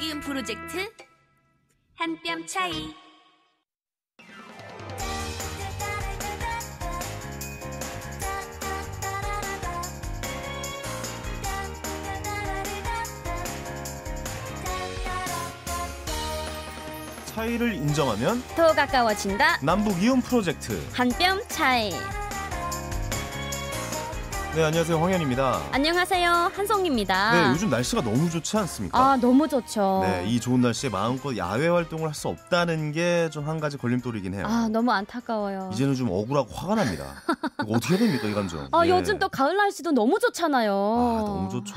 남북이음 프로젝트 한 뼘 차이. 차이를 인정하면 더 가까워진다. 남북이음 프로젝트 한 뼘 차이. 네, 안녕하세요. 황현입니다. 안녕하세요. 한송입니다. 네, 요즘 날씨가 너무 좋지 않습니까? 아, 너무 좋죠. 네, 이 좋은 날씨에 마음껏 야외 활동을 할 수 없다는 게 좀 한 가지 걸림돌이긴 해요. 아, 너무 안타까워요. 이제는 좀 억울하고 화가 납니다. 이거 어떻게 해야 됩니까, 이 감정? 아, 예. 요즘 또 가을 날씨도 너무 좋잖아요. 아, 너무 좋죠.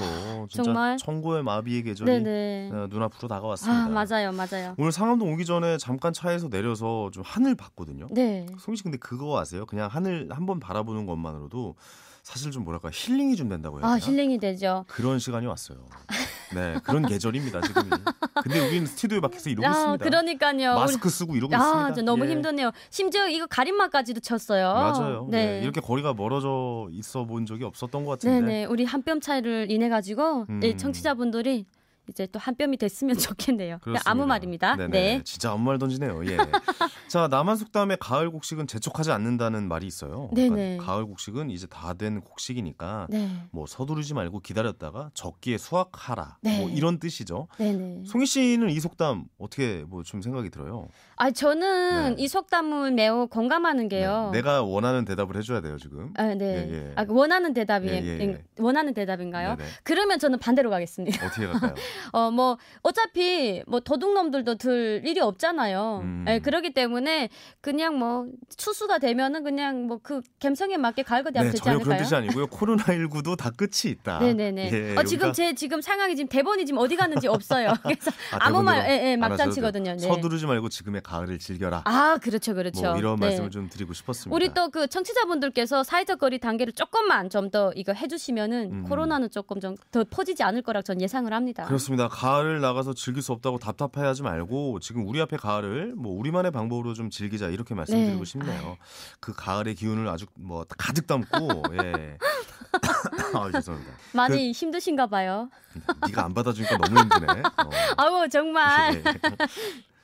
진짜 정말? 천고의 마비의 계절이 네네. 눈앞으로 다가왔습니다. 아, 맞아요. 오늘 상암동 오기 전에 잠깐 차에서 내려서 좀 하늘 봤거든요. 네. 송희 씨 근데 그거 아세요? 그냥 하늘 한번 바라보는 것만으로도 사실 좀 뭐랄까 힐링이 좀 된다고 해야 되나? 아, 힐링이 되죠. 그런 시간이 왔어요. 네, 그런 계절입니다 지금이. 근데 우리는 스튜디오에 밖에서 이러고 있습니다. 그러니까요. 마스크 쓰고 이러고 있습니다. 저 너무 예. 힘드네요. 심지어 이거 가림막까지도 쳤어요. 맞아요. 네. 네, 이렇게 거리가 멀어져 있어 본 적이 없었던 것 같은데. 네네. 우리 한 뼘 차이를 인해 가지고 청취자분들이 이제 또 한 뼘이 됐으면 좋겠네요. 그렇습니다. 아무 말입니다. 네네. 네. 진짜 아무 말 던지네요. 예. 자, 남한 속담에 가을 곡식은 재촉하지 않는다는 말이 있어요. 네네. 그러니까 가을 곡식은 이제 다 된 곡식이니까 네. 뭐 서두르지 말고 기다렸다가 적기에 수확하라. 네. 뭐 이런 뜻이죠. 네네. 송희 씨는 이 속담 어떻게 뭐 좀 생각이 들어요? 아, 저는 네. 이 속담을 매우 공감하는 게요. 네. 내가 원하는 대답을 해줘야 돼요 지금. 아, 네. 예, 예. 아, 원하는 대답이 예. 원하는 대답인가요? 네네. 그러면 저는 반대로 가겠습니다. 어떻게 갈까요? 뭐 어차피 뭐 도둑놈들도 들 일이 없잖아요. 네, 그렇기 때문에 그냥 뭐 추수가 되면은 그냥 뭐 그 감성에 맞게 갈거대하면 되지 전혀 않을까요? 그런 뜻이 아니고요. 코로나19도 다 끝이 있다. 네네네. 예, 지금 여기가- 제 상황이 지금 대본이 지금 어디 갔는지 없어요. 그래서 아무 말 막잔치거든요. 네. 서두르지 말고 지금의 가을을 즐겨라. 아, 그렇죠. 뭐 이런 네. 말씀을 좀 드리고 싶었습니다. 우리 또 그 청취자분들께서 사회적 거리 단계를 조금만 좀 더 이거 해주시면은 코로나는 조금 좀 더 퍼지지 않을 거라고 전 예상을 합니다. 그렇습니다. 가을을 나가서 즐길 수 없다고 답답해하지 말고 지금 우리 앞에 가을을 뭐 우리만의 방법으로 좀 즐기자 이렇게 말씀드리고 네. 싶네요. 그 가을의 기운을 아주 뭐 가득 담고 예. 아, 죄송합니다. 많이 힘드신가 봐요. 네가 안 받아주니까 너무 힘드네. 아우, 정말. 예.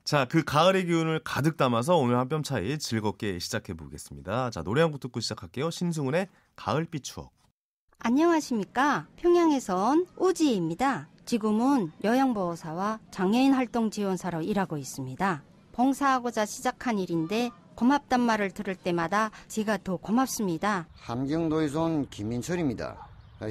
자, 그 가을의 기운을 가득 담아서 오늘 한 뼘 차이 즐겁게 시작해 보겠습니다. 자, 노래 한 곡 듣고 시작할게요. 신승훈의 가을빛 추억. 안녕하십니까. 평양에서 온 우지입니다. 지금은 요양보호사와 장애인 활동 지원사로 일하고 있습니다. 봉사하고자 시작한 일인데 고맙단 말을 들을 때마다 제가 더 고맙습니다. 함경도에서 온 김민철입니다.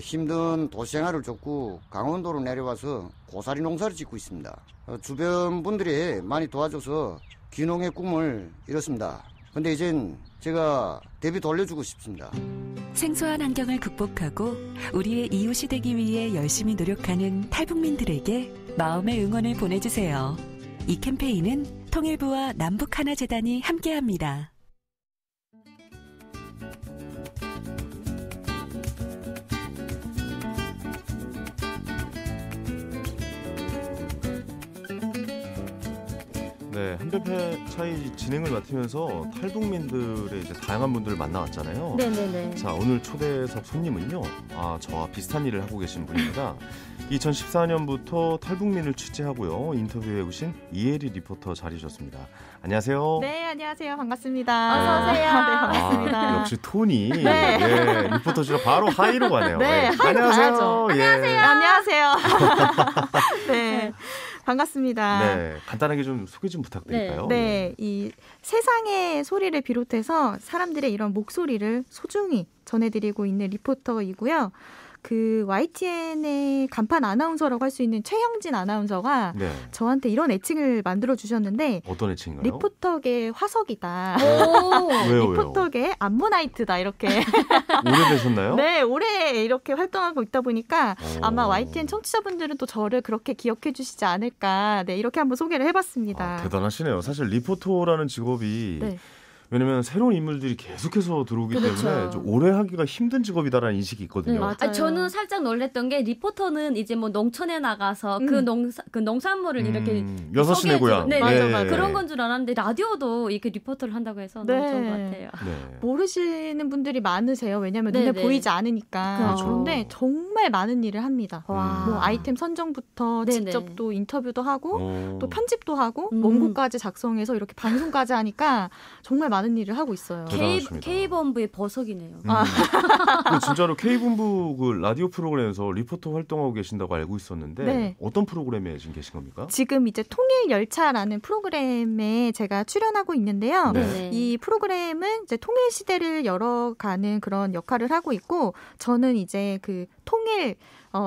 힘든 도시생활을 쫓고 강원도로 내려와서 고사리 농사를 짓고 있습니다. 주변 분들이 많이 도와줘서 귀농의 꿈을 이뤘습니다. 근데 이젠 제가 대비 돌려주고 싶습니다. 생소한 환경을 극복하고 우리의 이웃이 되기 위해 열심히 노력하는 탈북민들에게 마음의 응원을 보내주세요. 이 캠페인은 통일부와 남북하나재단이 함께합니다. 네, 한 뼘 차이 진행을 맡으면서 탈북민들의 이제 다양한 분들을 만나왔잖아요. 네네네. 자, 오늘 초대석 손님은요. 저와 비슷한 일을 하고 계신 분입니다. 2014년부터 탈북민을 취재하고요. 인터뷰해 오신 이혜리 리포터 자리셨습니다. 안녕하세요. 네, 안녕하세요. 반갑습니다. 어서 오세요. 네, 반갑습니다. 역시 톤이 네. 예, 리포터씨가 바로 하이로 가네요. 네, 예. 하이로 안녕하세요. 가야죠. 예. 안녕하세요. 네, 반갑습니다. 네, 간단하게 좀 소개 좀 부탁드릴까요? 네, 이 세상의 소리를 비롯해서 사람들의 이런 목소리를 소중히 전해드리고 있는 리포터이고요. 그 YTN의 간판 아나운서라고 할 수 있는 최형진 아나운서가 네. 저한테 이런 애칭을 만들어 주셨는데 어떤 애칭인가요? 리포터계 화석이다. 왜요? 리포터계 암모나이트다 이렇게. 오래되셨나요? 네, 올해 이렇게 활동하고 있다 보니까 오. 아마 YTN 청취자분들은 또 저를 그렇게 기억해 주시지 않을까. 네, 이렇게 한번 소개를 해봤습니다. 대단하시네요. 사실 리포터라는 직업이 네. 왜냐면 새로운 인물들이 계속해서 들어오기 그렇죠. 때문에 좀 오래 하기가 힘든 직업이다라는 인식이 있거든요. 네, 맞아요. 저는 살짝 놀랬던 게 리포터는 이제 뭐 농촌에 나가서 그 농산물을 이렇게 6시 내 고향. 네, 맞아, 네. 맞아. 그런 건 줄 알았는데 라디오도 이렇게 리포터를 한다고 해서 너무 네. 좋은 것 같아요. 네. 모르시는 분들이 많으세요. 왜냐하면 네, 눈에 네. 보이지 않으니까. 그렇죠. 그런데 정말 많은 일을 합니다. 와. 뭐 아이템 선정부터 네네. 직접 또 인터뷰도 하고 오. 또 편집도 하고 음. 원고까지 작성해서 이렇게 방송까지 하니까 정말 많은 일을 하고 있어요. 대단하십니다. K본부의 버석이네요. 그 진짜로 K본부 그 라디오 프로그램에서 리포터 활동하고 계신다고 알고 있었는데 네. 어떤 프로그램에 지금 계신 겁니까? 지금 이제 통일열차라는 프로그램에 제가 출연하고 있는데요. 네. 네네. 이 프로그램은 이제 통일 시대를 열어가는 그런 역할을 하고 있고, 저는 이제 그 통일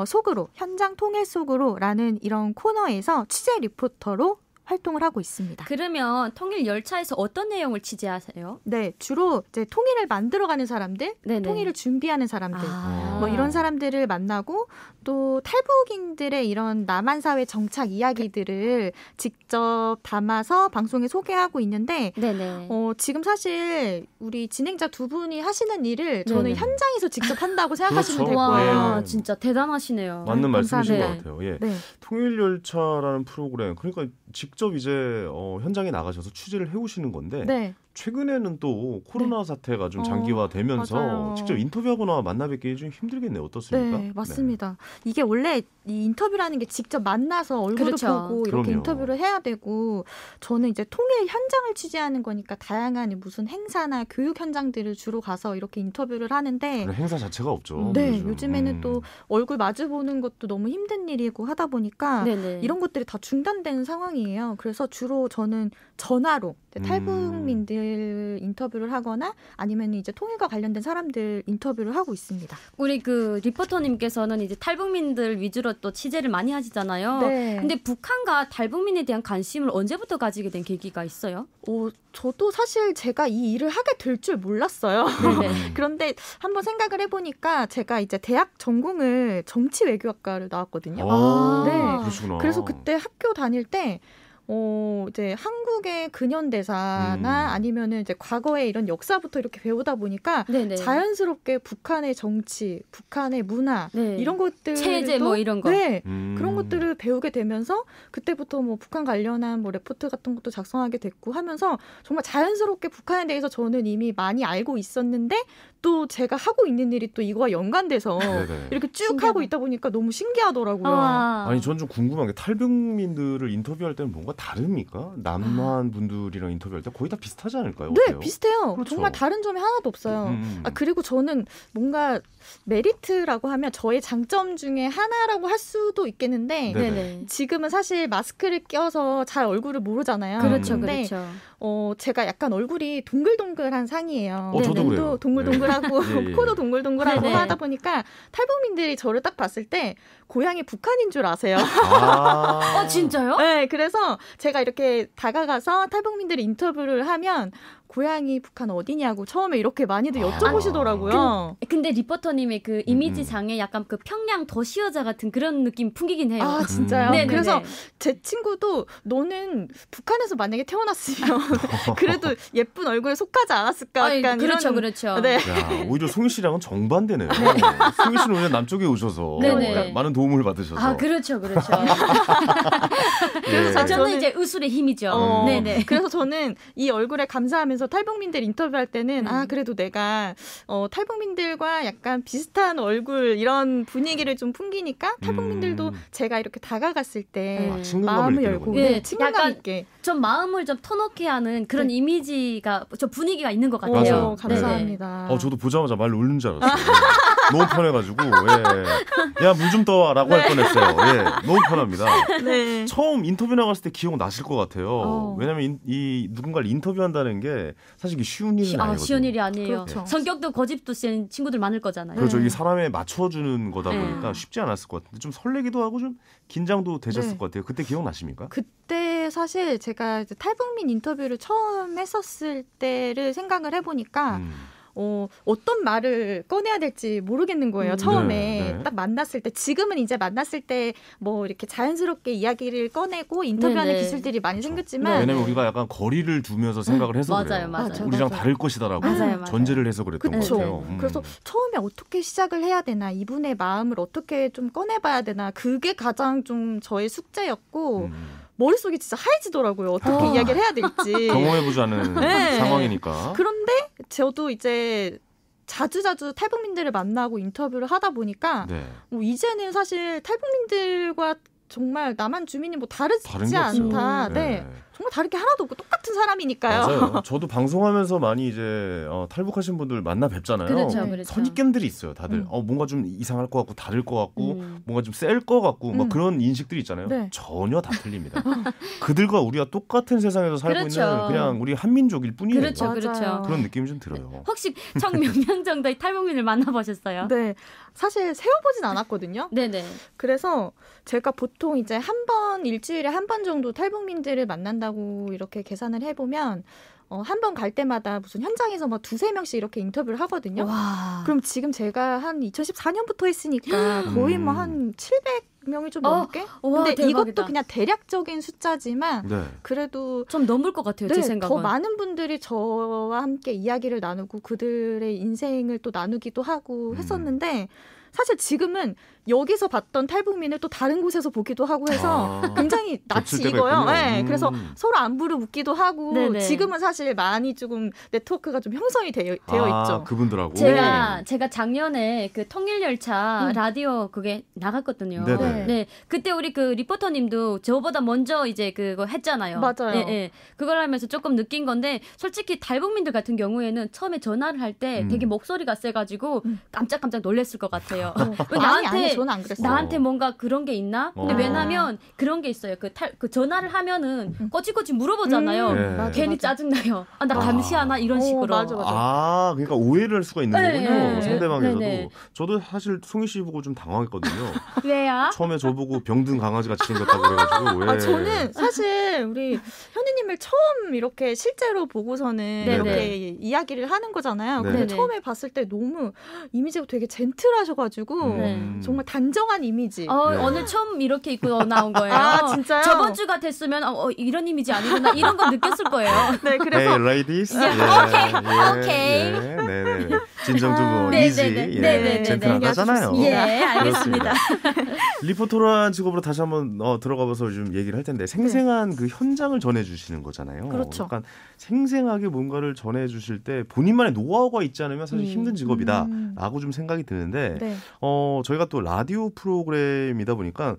속으로, 현장 통일 속으로라는 이런 코너에서 취재 리포터로 활동을 하고 있습니다. 그러면 통일 열차에서 어떤 내용을 취재하세요? 네, 주로 이제 통일을 만들어가는 사람들, 네네. 통일을 준비하는 사람들, 아. 뭐 이런 사람들을 만나고 또 탈북인들의 이런 남한 사회 정착 이야기들을 직접 담아서 방송에 소개하고 있는데 네네. 지금 사실 우리 진행자 두 분이 하시는 일을 저는 네네. 현장에서 직접 한다고 생각하시면 그렇죠. 될 거예요. 와, 네. 진짜 대단하시네요. 맞는 말씀이신 것 감사합니다. 같아요. 예. 네. 통일열차라는 프로그램, 그러니까 직접 이제 현장에 나가셔서 취재를 해오시는 건데 네. 최근에는 또 코로나 사태가 좀 장기화되면서 맞아요. 직접 인터뷰하거나 만나 뵙기 좀 힘들겠네요. 어떻습니까? 네, 맞습니다. 이게 원래 이 인터뷰라는 게 직접 만나서 얼굴을 그렇죠. 보고 이렇게 그럼요. 인터뷰를 해야 되고, 저는 이제 통일 현장을 취재하는 거니까 다양한 무슨 행사나 교육 현장들을 주로 가서 이렇게 인터뷰를 하는데, 그런 행사 자체가 없죠. 네, 요즘. 요즘에는 또 얼굴 마주 보는 것도 너무 힘든 일이고 하다 보니까 네네. 이런 것들이 다 중단된 상황이에요. 그래서 주로 저는 전화로 탈북민들 인터뷰를 하거나 아니면 이제 통일과 관련된 사람들 인터뷰를 하고 있습니다. 우리 그 리포터님께서는 이제 탈북민들 위주로 또 취재를 많이 하시잖아요. 네. 근데 북한과 탈북민에 대한 관심을 언제부터 가지게 된 계기가 있어요? 저도 사실 제가 이 일을 하게 될 줄 몰랐어요. 네네. 그런데 한번 생각을 해보니까 제가 이제 대학 전공을 정치 외교학과를 나왔거든요. 아, 네. 그러시구나. 그래서 그때 학교 다닐 때 이제 한국의 근현대사나 아니면은 이제 과거의 이런 역사부터 이렇게 배우다 보니까 네네. 자연스럽게 북한의 정치, 북한의 문화 네. 이런 것들 체제 뭐 이런 거. 네. 음. 그런 것들을 배우게 되면서 그때부터 뭐 북한 관련한 뭐 레포트 같은 것도 작성하게 됐고 하면서 정말 자연스럽게 북한에 대해서 저는 이미 많이 알고 있었는데 또 제가 하고 있는 일이 또 이거와 연관돼서 네네. 이렇게 쭉 신기하다. 하고 있다 보니까 너무 신기하더라고요. 아니 전 좀 궁금한 게 탈북민들을 인터뷰할 때는 뭔가 다릅니까? 남한 분들이랑 인터뷰할 때 거의 다 비슷하지 않을까요? 네, 어때요? 비슷해요. 그렇죠. 정말 다른 점이 하나도 없어요. 그리고 저는 뭔가 메리트라고 하면 저의 장점 중에 하나라고 할 수도 있겠는데 네. 네네. 지금은 사실 마스크를 껴서 잘 얼굴을 모르잖아요. 그렇죠, 근데 그렇죠. 제가 약간 얼굴이 동글동글한 상이에요. 저도 눈도 그래요. 동글동글하고 예, 예. 코도 동글동글하고 네네. 하다 보니까 탈북민들이 저를 딱 봤을 때 고향이 북한인 줄 아세요. 아, 진짜요? 네, 그래서 제가 이렇게 다가가서 탈북민들 인터뷰를 하면 고향이 북한 어디냐고 처음에 이렇게 많이들 여쭤보시더라고요. 근데 리포터님의 그 이미지상에 약간 그 평양 도시여자 같은 그런 느낌 풍기긴 해요. 아, 진짜요? 네네네. 그래서 제 친구도 너는 북한에서 만약에 태어났으면 그래도 예쁜 얼굴에 속하지 않았을까? 아니, 약간 그렇죠, 이런. 그렇죠. 네. 야, 오히려 송희 씨랑은 정반대네요. 송희 씨는 오히려 남쪽에 오셔서 네네. 많은 도움을 받으셔서. 아, 그렇죠, 그렇죠. 예. 저는 이제 의술의 힘이죠. 네네. 그래서 저는 이 얼굴에 감사하면서 탈북민들 인터뷰할 때는 그래도 내가 탈북민들과 약간 비슷한 얼굴 이런 분위기를 좀 풍기니까 탈북민들도 제가 이렇게 다가갔을 때 친근감을 마음을 느끼는 열고 거군요. 네, 친근감 약간 있게 좀 마음을 좀 터놓게 하는 그런 네. 이미지가 좀 분위기가 있는 것 같아요. 맞아요. 감사합니다. 저도 보자마자 말 올린 줄 알았어요. 너무 편해가지고 야, 물 좀 떠와라고 할 뻔했어요. 예, 너무 편합니다. 네. 처음 인터뷰 나갔을 때 기억 나실 것 같아요. 왜냐하면 이 누군가를 인터뷰한다는 게 사실 이게 쉬운 일은 아니거든요. 쉬운 일이 아니에요. 그렇죠. 성격도 고집도 센 친구들 많을 거잖아요. 그렇죠. 이게 사람에 맞춰주는 거다 네. 보니까 쉽지 않았을 것 같은데 좀 설레기도 하고 좀 긴장도 되셨을 네. 것 같아요. 그때 기억나십니까? 그때 사실 제가 이제 탈북민 인터뷰를 처음 했었을 때를 생각을 해보니까 어떤 말을 꺼내야 될지 모르겠는 거예요. 처음에 네. 딱 만났을 때. 지금은 이제 만났을 때 뭐 이렇게 자연스럽게 이야기를 꺼내고 인터뷰하는 네네. 기술들이 많이 그렇죠. 생겼지만 왜냐면 우리가 약간 거리를 두면서 생각을 해서 맞아요, 그래요. 맞아요. 우리랑 맞아요. 다를 것이다라고 맞아요. 전제를 해서 그랬던 것 그쵸. 같아요. 그래서 처음에 어떻게 시작을 해야 되나, 이분의 마음을 어떻게 좀 꺼내봐야 되나, 그게 가장 좀 저의 숙제였고 머릿속이 진짜 하얘지더라고요. 어떻게 이야기를 해야 될지. 경험해보지 않은 네. 상황이니까. 그런데 저도 이제 자주자주 탈북민들을 만나고 인터뷰를 하다 보니까 네. 뭐 이제는 사실 탈북민들과 정말 남한 주민이 뭐 다른 다르지 게 없어요. 않다. 네. 정말 다를 게 하나도 없고 똑같은 사람이니까요. 맞아요. 저도 방송하면서 많이 이제 탈북하신 분들 만나 뵙잖아요. 그렇죠, 그렇죠. 선입견들이 있어요. 다들 뭔가 좀 이상할 것 같고 다를 것 같고 뭔가 좀 셀 것 같고 막 그런 인식들이 있잖아요. 네. 전혀 다 틀립니다. 그들과 우리가 똑같은 세상에서 살고 그렇죠. 있는 그냥 우리 한민족일 뿐이에요. 그렇죠, 맞아요. 그렇죠. 그런 느낌이 좀 들어요. 혹시 총 몇 명 정도의 탈북민을 만나보셨어요? 네. 사실 세어보진 않았거든요. 네네. 그래서 제가 보통 이제 일주일에 한 번 정도 탈북민들을 만난다고 이렇게 계산을 해보면 한 번 갈 때마다 무슨 현장에서 뭐 2-3명씩 이렇게 인터뷰를 하거든요. 와. 그럼 지금 제가 한 2014년부터 했으니까 거의 뭐 한 700명이 좀 넘게? 와, 근데 대박이다. 이것도 그냥 대략적인 숫자지만 네. 그래도 좀 넘을 것 같아요, 제 네, 생각은. 더 많은 분들이 저와 함께 이야기를 나누고 그들의 인생을 또 나누기도 하고 했었는데 사실 지금은 여기서 봤던 탈북민을 또 다른 곳에서 보기도 하고 해서 굉장히 낯이 겹칠 때가 익어요. 있군요. 네, 그래서 서로 안부를 묻기도 하고 네네. 지금은 사실 많이 조금 네트워크가 좀 형성이 되어 있죠. 그분들하고. 제가 작년에 그 통일열차 라디오 그게 나갔거든요. 네네. 네. 그때 우리 그 리포터님도 저보다 먼저 이제 그거 했잖아요. 맞아요. 예, 예. 그걸 하면서 조금 느낀 건데 솔직히 탈북민들 같은 경우에는 처음에 전화를 할 때 되게 목소리가 세가지고 깜짝깜짝 놀랐을 것 같아요. 아니, 저는 안 그랬어요. 나한테 뭔가 그런 게 있나? 근데 왜냐면 그런 게 있어요. 그 전화를 하면은 꼬치꼬치 물어보잖아요. 네. 맞아, 괜히 맞아. 짜증나요. 나 감시하나 이런 식으로. 맞아. 그러니까 오해를 할 수가 있는 네, 거군요. 네. 상대방에서도. 네. 저도 사실 송희 씨 보고 좀 당황했거든요. 왜요? 처음에 저보고 병든 강아지 같이 생겼다고 그래가지고 왜? 저는 사실 우리 현희님을 처음 이렇게 실제로 보고서는 네네. 이렇게 이야기를 하는 거잖아요. 근데 네네. 처음에 봤을 때 너무 이미지가 되게 젠틀하셔가지고 네. 정말 단정한 이미지. 네. 오늘 처음 이렇게 입고 나온 거예요. 아, 진짜요? 저번 주 같았으면 이런 이미지 아니구나 이런 거 느꼈을 거예요. 네, 그래서 Hey, ladies. 오케이. 네네. 진정두부 네, 이지. 네, 네, 네, 네, 젠틀하다잖아요. 예, 알겠습니다. 리포터란 직업으로 다시 한번 들어가봐서 좀 얘기를 할 텐데 생생한 그 현장을 전해주시는 거잖아요. 그렇죠. 약간 생생하게 뭔가를 전해주실 때 본인만의 노하우가 있지 않으면 사실 힘든 직업이다라고 좀 생각이 드는데 네. 저희가 또 라디오 프로그램이다 보니까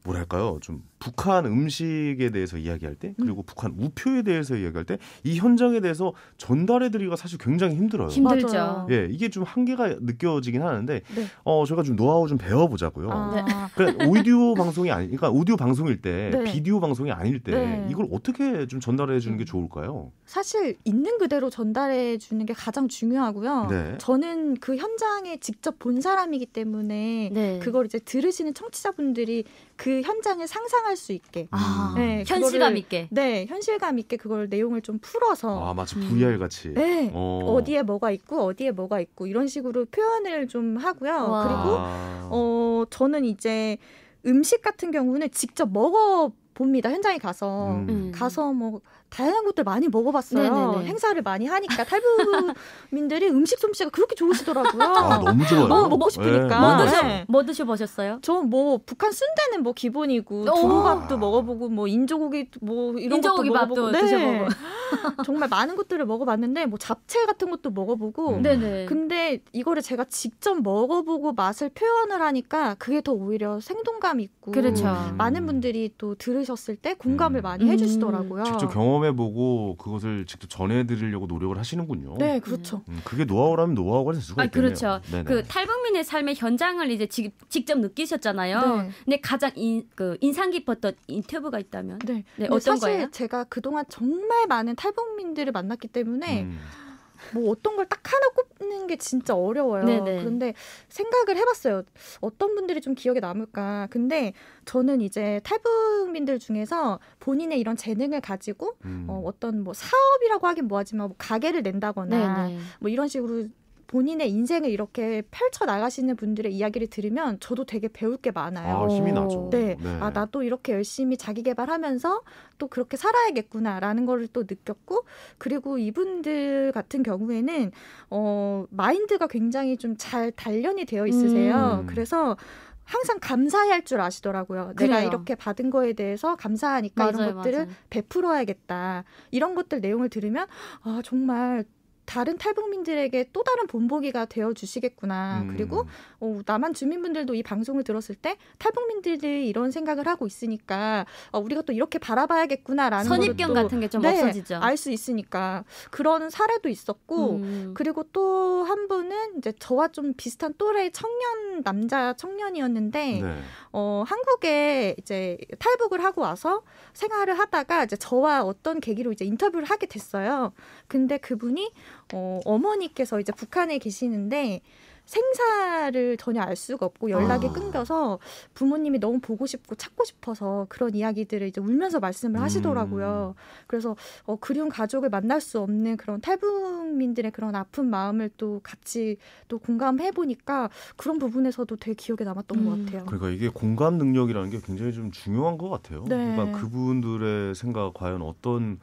뭐랄까요, 좀 북한 음식에 대해서 이야기할 때 그리고 북한 우표에 대해서 이야기할 때 이 현장에 대해서 전달해드리기가 사실 굉장히 힘들어요. 힘들죠. 맞아요. 예, 이게 좀 한계가 느껴지긴 하는데 네. 저희가 좀 노하우 좀 배워보자고요. 그러니까 오디오 방송이 그러니까 오디오 방송일 때 네. 비디오 방송이 아닐 때 네. 이걸 어떻게 좀 전달해 주는 게 좋을까요? 사실 있는 그대로 전달해 주는 게 가장 중요하고요. 네. 저는 그 현장에 직접 본 사람이기 때문에 네. 그걸 이제 들으시는 청취자분들이 그 현장을 상상할 수 있게 네, 현실감 그거를, 있게. 네, 현실감 있게 그걸 내용을 좀 풀어서 마치 VR 같이. 네, 어디에 뭐가 있고 이런 식으로 표현을 좀 하고요. 와. 그리고 저는 이제 음식 같은 경우는 직접 먹어봅니다. 현장에 가서 가서 뭐 다양한 것들 많이 먹어봤어요. 네네네. 행사를 많이 하니까 탈북민들이 음식 솜씨가 그렇게 좋으시더라고요. 너무 좋아요. 너무 먹고 싶으니까. 네, 뭐 드셔보셨어요? 저 뭐 북한 순대는 뭐 기본이고 두부밥도 먹어보고 뭐 인조고기 뭐 이런 인조고기 것도 밥도 먹어보고 드셔보고. 정말 많은 것들을 먹어봤는데 뭐 잡채 같은 것도 먹어보고 네네. 근데 이거를 제가 직접 먹어보고 맛을 표현을 하니까 그게 더 오히려 생동감 있고 그렇죠. 많은 분들이 또 들으셨을 때 공감을 많이 해주시더라고요. 직접 경험해보고 그것을 직접 전해드리려고 노력을 하시는군요. 네, 그렇죠. 그게 노하우라면 노하우가 될 수가 있겠네요. 그렇죠. 네네. 그 탈북민의 삶의 현장을 이제 직접 느끼셨잖아요. 네. 근데 가장 인상 깊었던 인터뷰가 있다면 네, 어떤 사실 거예요? 제가 그동안 정말 많은 탈북민들을 만났기 때문에 뭐 어떤 걸 딱 하나 꼽는 게 진짜 어려워요. 네네. 그런데 생각을 해봤어요. 어떤 분들이 좀 기억에 남을까. 근데 저는 이제 탈북민들 중에서 본인의 이런 재능을 가지고 어떤 뭐 사업이라고 하긴 뭐하지만 뭐 가게를 낸다거나 네네. 뭐 이런 식으로 본인의 인생을 이렇게 펼쳐 나가시는 분들의 이야기를 들으면 저도 되게 배울 게 많아요. 아, 힘이 나죠. 네. 네. 아, 나도 이렇게 열심히 자기 개발하면서 또 그렇게 살아야겠구나라는 거를 또 느꼈고, 그리고 이분들 같은 경우에는 마인드가 굉장히 좀 잘 단련이 되어 있으세요. 그래서 항상 감사할 줄 아시더라고요. 내가 그래요. 이렇게 받은 거에 대해서 감사하니까 맞아요, 이런 것들을 맞아요. 베풀어야겠다. 이런 것들 내용을 들으면 아, 정말 다른 탈북민들에게 또 다른 본보기가 되어주시겠구나. 그리고 남한 주민분들도 이 방송을 들었을 때 탈북민들이 이런 생각을 하고 있으니까 우리가 또 이렇게 바라봐야겠구나라는 선입견 거를 또 같은 게 좀 네, 없어지죠. 알 수 있으니까 그런 사례도 있었고, 그리고 또 한 분은 이제 저와 좀 비슷한 또래 남자 청년이었는데 네. 한국에 이제 탈북을 하고 와서 생활을 하다가 이제 저와 어떤 계기로 이제 인터뷰를 하게 됐어요. 근데 그분이 어머니께서 이제 북한에 계시는데 생사를 전혀 알 수가 없고 연락이 끊겨서 부모님이 너무 보고 싶고 찾고 싶어서 그런 이야기들을 이제 울면서 말씀을 하시더라고요. 그래서 그리운 가족을 만날 수 없는 그런 탈북민들의 그런 아픈 마음을 또 같이 또 공감해 보니까 그런 부분에서도 되게 기억에 남았던 것 같아요. 그러니까 이게 공감 능력이라는 게 굉장히 좀 중요한 것 같아요. 네. 그러니까 그분들의 생각 과연 어떤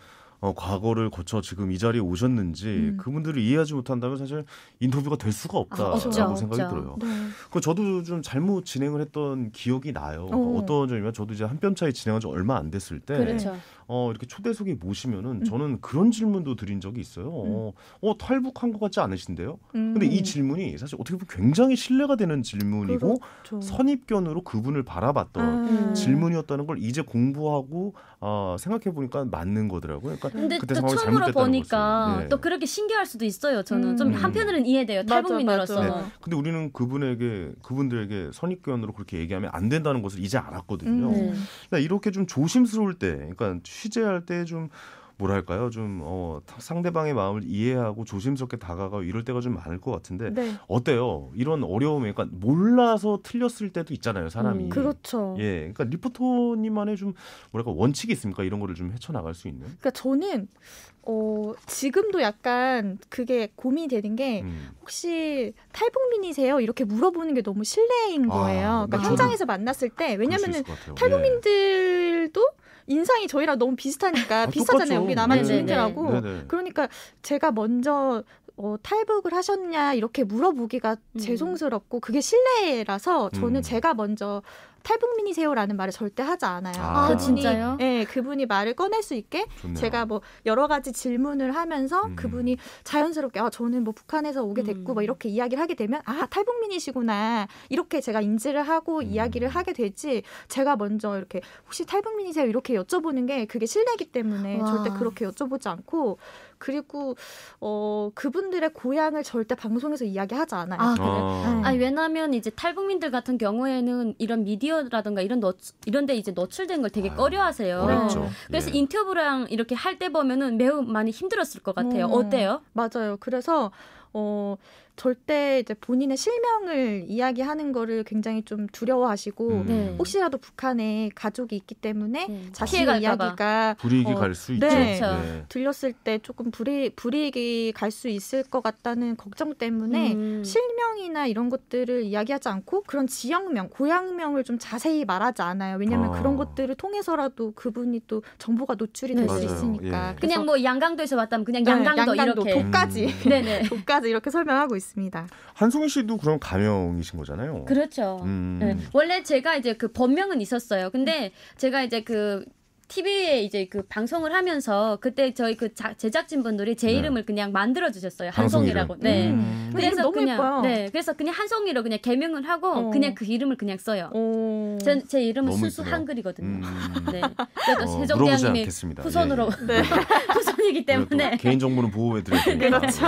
과거를 거쳐 지금 이 자리에 오셨는지 그분들을 이해하지 못한다면 사실 인터뷰가 될 수가 없다라고 없죠, 생각이 없죠. 들어요. 네. 그 저도 좀 잘못 진행을 했던 기억이 나요. 어떤 점이면 저도 이제 한 뼘 차이 진행한 지 얼마 안 됐을 때 그렇죠. 이렇게 초대석에 모시면은 저는 그런 질문도 드린 적이 있어요. 탈북한 것 같지 않으신데요? 근데 이 질문이 사실 어떻게 보면 굉장히 신뢰가 되는 질문이고 그렇죠. 선입견으로 그분을 바라봤던 질문이었다는 걸 이제 공부하고 생각해 보니까 맞는 거더라고요. 그러니까 근데 그때 또 상황이 처음으로 잘못됐다는 보니까 거죠. 네. 또 그렇게 신기할 수도 있어요. 저는 좀 한편으로는 이해돼요. 맞아, 탈북민으로서. 맞아. 네. 근데 우리는 그분들에게 선입견으로 그렇게 얘기하면 안 된다는 것을 이제 알았거든요. 그러니까 이렇게 좀 조심스러울 때, 그러니까 취재할 때 좀 뭐랄까요, 좀 상대방의 마음을 이해하고 조심스럽게 다가가고 이럴 때가 좀 많을 것 같은데 네. 어때요? 이런 어려움에, 그러니까 몰라서 틀렸을 때도 있잖아요, 사람이. 그렇죠. 예, 그러니까 리포터님만의 좀 뭐랄까 원칙이 있습니까? 이런 거를 좀 헤쳐나갈 수 있는. 그러니까 저는 지금도 약간 그게 고민이 되는 게 혹시 탈북민이세요? 이렇게 물어보는 게 너무 실례인 거예요. 그러니까 저도 현장에서 만났을 때, 왜냐면은 탈북민 탈북민들도 인상이 저희랑 너무 비슷하니까 비슷하잖아요. 똑같죠. 우리 남한 네. 주민들하고. 네네. 그러니까 제가 먼저 탈북을 하셨냐 이렇게 물어보기가 죄송스럽고 그게 실례라서 저는 제가 먼저 탈북민이세요라는 말을 절대 하지 않아요. 아, 진짜요? 네, 그분이 말을 꺼낼 수 있게 좋네요. 제가 뭐 여러 가지 질문을 하면서 그분이 자연스럽게 저는 뭐 북한에서 오게 됐고 뭐 이렇게 이야기를 하게 되면 탈북민이시구나 이렇게 제가 인지를 하고 이야기를 하게 되지, 제가 먼저 이렇게 혹시 탈북민이세요 이렇게 여쭤보는 게 그게 실례이기 때문에 와. 절대 그렇게 여쭤보지 않고, 그리고 그분들의 고향을 절대 방송에서 이야기하지 않아요. 아, 그래요? 네. 왜냐하면 이제 탈북민들 같은 경우에는 이런 미디어라든가 이런 데 이제 노출된 걸 되게 꺼려하세요. 어렵죠. 그래서 예. 인터뷰랑 이렇게 할 때 보면은 매우 많이 힘들었을 것 같아요. 어때요? 맞아요. 그래서 절대 이제 본인의 실명을 이야기하는 거를 굉장히 좀 두려워하시고 네. 혹시라도 북한에 가족이 있기 때문에 네. 자신의 피해갈까 봐. 이야기가 불이익이 갈 수 있죠. 네. 그렇죠. 네. 들렸을 때 조금 불이익이 갈 수 있을 것 같다는 걱정 때문에 실명이나 이런 것들을 이야기하지 않고 그런 지역명, 고향명을 좀 자세히 말하지 않아요. 왜냐하면 그런 것들을 통해서라도 그분이 또 정보가 노출이 될 수 맞아요. 있으니까. 예. 그냥 뭐 양강도에서 왔다면 그냥 네, 양강도 이렇게. 도까지 네네. 도까지 이렇게 설명하고 있습니다. 한송이 씨도 그럼 가명이신 거잖아요. 그렇죠. 네. 원래 제가 이제 그 본명은 있었어요. 근데 제가 이제 그 TV에 이제 그 방송을 하면서 그때 저희 그 제작진 분들이 제 이름을 그냥 만들어 주셨어요. 한송이라고. 네. 근데 이름 너무 그냥 예뻐요. 네. 그래서 그냥 한송이로 그냥 개명을 하고 그냥 그 이름을 그냥 써요. 제 이름은 너무 순수 이쁘네요. 한글이거든요. 네. 물어보지 세종대왕님이 않겠습니다. 후손으로 예, 예. 후손이기 때문에 개인 정보는 보호해 드려야 되니까. 그렇죠.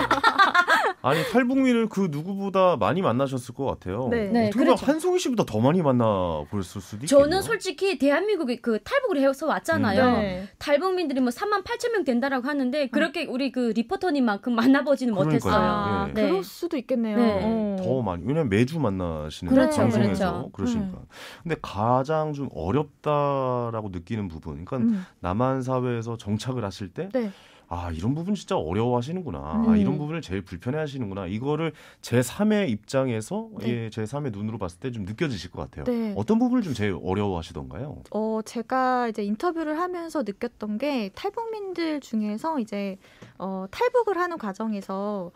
아니 탈북민을 그 누구보다 많이 만나셨을 것 같아요. 네. 네, 어떻게 보면 그렇죠. 한송이 씨보다 더 많이 만나보셨을 수도 있겠네요. 저는 솔직히 대한민국에 그 탈북을 해서 왔잖아요. 네. 탈북민들이 뭐 38,000명 된다라고 하는데 그렇게 우리 그 리포터님만큼 만나보지는 그러니까요. 못했어요. 아, 네. 그럴 수도 있겠네요. 네. 더 많이 왜냐면 매주 만나시는 그렇죠, 방송에서 그렇죠. 그러시니까. 근데 가장 좀 어렵다라고 느끼는 부분, 그러니까 남한 사회에서 정착을 하실 때. 네. 아 이런 부분 진짜 어려워하시는구나. 아, 이런 부분을 제일 불편해하시는구나. 이거를 제3의 입장에서 네. 제3의 눈으로 봤을 때 좀 느껴지실 것 같아요. 네. 어떤 부분을 좀 제일 어려워하시던가요? 제가 이제 인터뷰를 하면서 느꼈던 게 탈북민들 중에서 이제 탈북을 하는 과정에서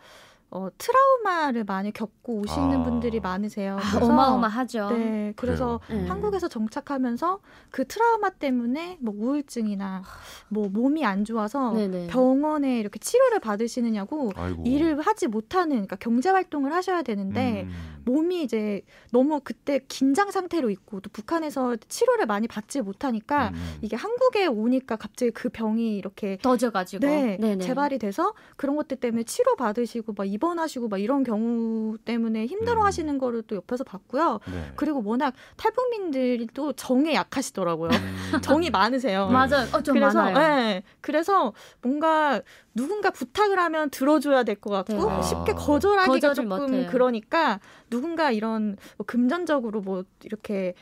트라우마를 많이 겪고 오시는 아. 분들이 많으세요. 아, 그래서 어마어마하죠. 네, 그래서 그래요? 한국에서 정착하면서 그 트라우마 때문에 뭐 우울증이나 뭐 몸이 안 좋아서 네네. 병원에 이렇게 치료를 받으시느냐고 아이고. 일을 하지 못하는, 그러니까 경제 활동을 하셔야 되는데 음. 몸이 이제 너무 그때 긴장 상태로 있고 또 북한에서 치료를 많이 받지 못하니까 이게 한국에 오니까 갑자기 그 병이 이렇게 더져가지고. 네, 네네. 재발이 돼서 그런 것들 때문에 치료 받으시고 막 입원하시고 막 이런 경우 때문에 힘들어하시는 거를 또 옆에서 봤고요. 네. 그리고 워낙 탈북민들이 또 정에 약하시더라고요. 정이 많으세요. 네. 맞아요. 좀 그래서 많아요. 네, 그래서 뭔가 누군가 부탁을 하면 들어줘야 될 것 같고 네. 쉽게 아. 거절하기가 거절을 조금 못해요. 그러니까 누군가 이런 뭐 금전적으로 뭐 이렇게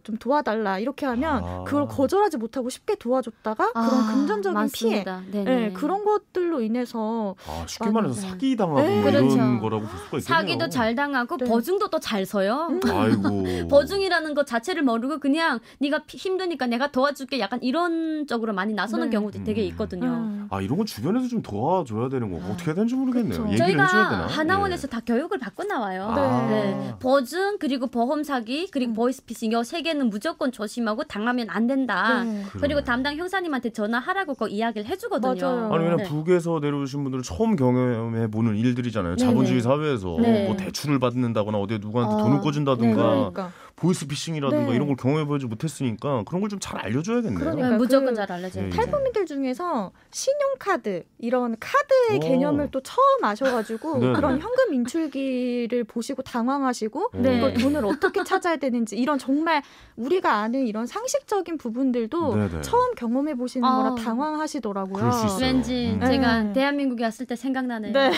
좀 도와달라 이렇게 하면 아. 그걸 거절하지 못하고 쉽게 도와줬다가 그런 금전적인 피해, 맞습니다. 네네. 네, 그런 것들로 인해서 아, 쉽게 말해서 맞아요. 사기 당하고 네. 뭐 그렇죠. 이런 거라고 볼 수가 있겠네요. 사기도 잘 당하고 네. 버증도 또 잘 서요. 아이고. 버증이라는 것 자체를 모르고 그냥 네가 힘드니까 내가 도와줄게 약간 이런 쪽으로 많이 나서는 네. 경우도 되게 있거든요. 아 이런 건 주변에서 좀 도와줘야 되는 거 어떻게 해야 되는지 모르겠네요. 그쵸. 얘기를 저희가 해줘야 되나? 하나원에서 다 교육을 받고 나와요. 아. 네. 버증 그리고 보험 사기 그리고 보이스피싱 요 세 개는 무조건 조심하고 당하면 안 된다. 네. 그리고 담당 형사님한테 전화하라고 꼭 이야기를 해주거든요. 맞아요. 아니 왜냐면 네. 북에서 내려오신 분들은 처음 경험해 보는 일들이잖아요. 네네. 자본주의 사회에서 네. 뭐 대출을 받는다거나 어디 누구한테 아, 돈을 꿔준다든가 네, 그러니까 보이스피싱이라든가 네. 이런 걸 경험해보지 못했으니까 그런 걸 좀 잘 알려줘야겠네요. 그러니까 네, 무조건 그 잘 알려줘요. 네. 탈북민들 중에서 신용카드 이런 카드의 오. 개념을 또 처음 아셔가지고 네네. 그런 현금 인출기를 보시고 당황하시고 네. 이걸 돈을 어떻게 찾아야 되는지 이런 정말 우리가 아는 이런 상식적인 부분들도 네네. 처음 경험해 보시는 아. 거라 당황하시더라고요. 그럴 수 있어요. 왠지 음. 제가 네. 대한민국에 왔을 때 생각나네요. 네.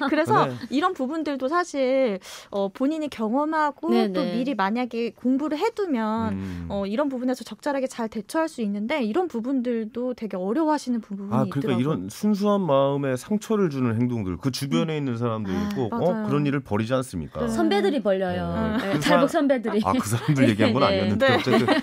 그래서 네. 이런 부분들도 사실 본인이 경험하고 네네. 또 미리 만약에 공부를 해두면 이런 부분에서 적절하게 잘 대처할 수 있는데 이런 부분들도 되게 어려워하시는 부분이 아, 그러니까 있더라고요. 이런 순수한 마음에 상처를 주는 행동들, 그 주변에 있는 사람들이 꼭 맞아요. 그런 일을 벌이지 않습니까? 네. 선배들이 벌려요. 네. 네, 그 탈북 사- 선배들이. 아, 그 사람들 얘기한 건 네. 아니었는데 네. 어쨌든 그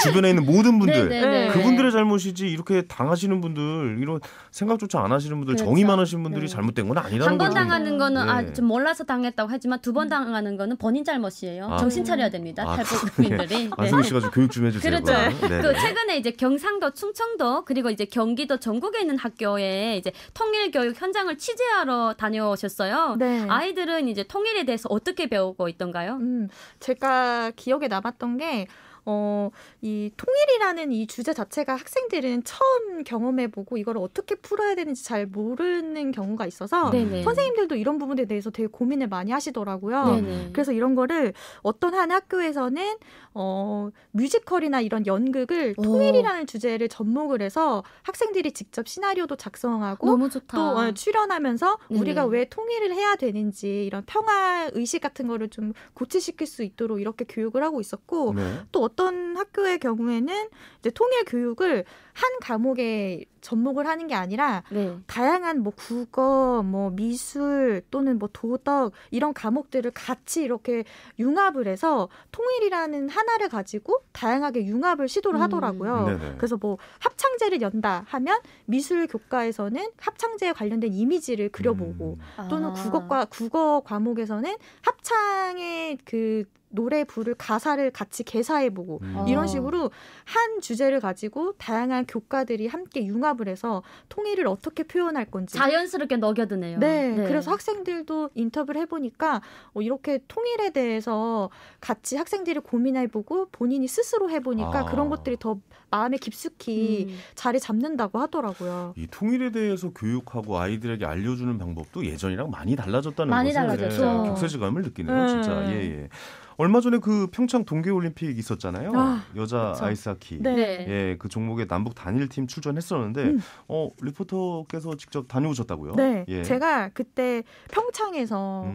주변에 있는 모든 분들, 네, 네, 네. 그분들의 잘못이지 이렇게 당하시는 분들, 이런 생각조차 안 하시는 분들, 그렇죠. 정이 많으신 분들이 네. 잘못된 건 아니라는 한 번 거죠. 당하는 거는 네. 좀 몰라서 당했다고 하지만 두 번 당하는 거는 본인 잘못이에요. 아. 정신 차려야 됩니다. 아, 탈북민들이. 네. 안승희 씨가 좀 교육 좀 해주세요. 그렇죠. 그러면. 네. 그 최근에 이제 경상도, 충청도 그리고 이제 경기도 전국에 있는 학교에 이제 통일 교육 현장을 취재하러 다녀오셨어요. 네. 아이들은 이제 통일에 대해서 어떻게 배우고 있던가요? 제가 기억에 남았던 게 이 통일이라는 이 주제 자체가 학생들은 처음 경험해보고 이걸 어떻게 풀어야 되는지 잘 모르는 경우가 있어서 네네. 선생님들도 이런 부분에 대해서 되게 고민을 많이 하시더라고요. 네네. 그래서 이런 거를 어떤 한 학교에서는 뮤지컬이나 이런 연극을 오. 통일이라는 주제를 접목을 해서 학생들이 직접 시나리오도 작성하고 너무 좋다. 또 출연하면서 네네. 우리가 왜 통일을 해야 되는지 이런 평화 의식 같은 거를 좀 고취시킬 수 있도록 이렇게 교육을 하고 있었고 네. 또 어떤 학교의 경우에는 이제 통일 교육을 한 과목에 접목을 하는 게 아니라 네. 다양한 뭐 국어, 뭐 미술 또는 뭐 도덕 이런 과목들을 같이 이렇게 융합을 해서 통일이라는 하나를 가지고 다양하게 융합을 시도를 하더라고요. 네네. 그래서 뭐 합창제를 연다 하면 미술 교과에서는 합창제에 관련된 이미지를 그려보고 또는 국어 과목에서는 합창의 그 노래 부를 가사를 같이 개사해보고 이런 식으로 한 주제를 가지고 다양한 교과들이 함께 융합을 해서 통일을 어떻게 표현할 건지 자연스럽게 녹여드네요. 네, 그래서 학생들도 인터뷰를 해보니까 이렇게 통일에 대해서 같이 학생들이 고민해보고 본인이 스스로 해보니까 아. 그런 것들이 더 마음에 깊숙이 자리 잡는다고 하더라고요. 이 통일에 대해서 교육하고 아이들에게 알려주는 방법도 예전이랑 많이 달라졌다는 많이 것을 달라졌죠. 격세지감을 느끼네요. 진짜. 예. 얼마 전에 그 평창 동계올림픽 있었잖아요. 여자 그쵸. 아이스하키. 네. 예, 그 종목에 남북 단일팀 출전했었는데 리포터께서 직접 다녀오셨다고요? 네, 예. 제가 그때 평창에서